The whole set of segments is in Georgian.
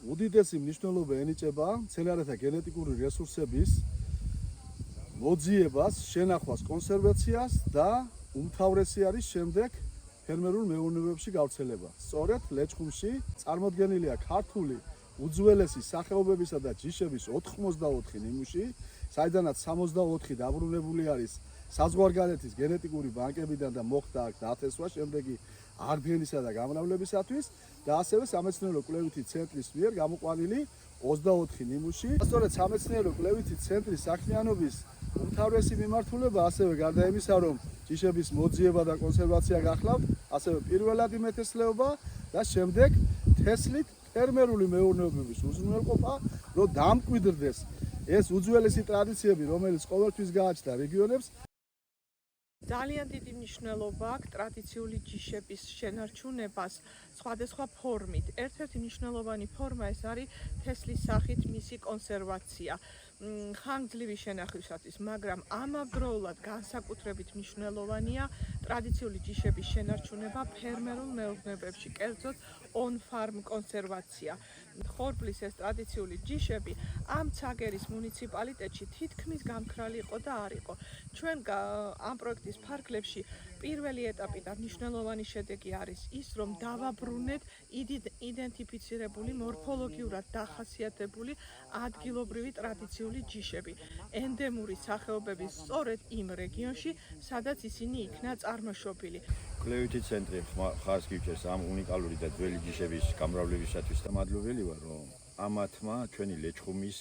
უდიდესი მნიშვნელობა ენიჭება მცენარეთა გენეტიკური რესურსების მოძიებას, შენახვას, კონსერვაციას და უმთავრესი არის შემდეგ ფერმერულ მეურნეობებში გავრცელება. სწორედ ლეჩხუმში წარმოდგენილია ქართული უძველესი სახეობებისა და ჯიშების 84 ნიმუში, საიდანაც 64 დაბრუნებული არის საზღვარგარეთის გენეტიკური ბანკებიდან და მოხდა აქ დათესვა შემდეგი აღდგენისა და გამრავლებისათვის და ასევე სამეცნიერო კვლევითი ცენტრის მიერ გამოყვანილი 24 ნიმუში. სწორედ სამეცნიერო კვლევითი ცენტრის საქმიანობის უმთავრესი მიმართულება ასევე გარდა იმისა, რომ ჯიშების მოძიება და კონსერვაცია გახლავთ, ასევე პირველადი მეთესლეობა და შემდეგ თესლით ფერმერული მეურნეობების უზრუნველყოფა, რომ დამკვიდრდეს ეს უძველესი ტრადიციები, რომელიც ყოველთვის გააჩნდა რეგიონებს. ძალიან დიდი მნიშვნელობა აქვს ტრადიციული ჯიშების შენარჩუნებას სხვადასხვა ფორმით. ერთ-ერთი მნიშვნელოვანი ფორმა ეს არის თესლის სახით მისი კონსერვაცია. ხანგრძლივი შენახვისათვის, მაგრამ ამავდროულად განსაკუთრებით მნიშვნელოვანია ტრადიციული ჯიშების შენარჩუნება ფერმერულ მეურნეობებში, კერძოდ on-farm კონსერვაცია. ხორბლის ეს ტრადიციული ჯიშები ამ ცაგერის მუნიციპალიტეტში თითქმის გამქრალი იყო და არ იყო. ჩვენ ამ პროექტის ფარგლებში პირველი ეტაპი და მნიშვნელოვანი შედეგი არის ის, რომ დავაბრუნეთ იდენტიფიცირებული მორფოლოგიურად დახასიათებული ადგილობრივი ტრადიციული ჯიშები, ენდემური სახეობების სწორედ იმ რეგიონში, სადაც ისინი იქნა წარმოშობილი. კვლევითი ცენტრი ხარს გიჩერს ამ უნიკალური და ძველი ჯიშების გამრავლებისათვის და მადლობელი ვარ, რომ ამათმა ჩვენი ლეჩხუმის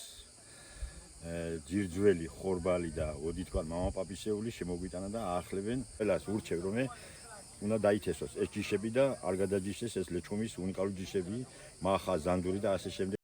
ძირძველი, ხორბალი და ოდითგან მამაპაპისეული შემოგვიტანა და აახლებენ ყველას ურჩევ, რომ უნდა დაითესოს ეს ჯიშები და არ გადაჯიშდეს ეს ლეჩხუმის უნიკალური ჯიშები, მახა, ზანდური და ასე შემდეგ.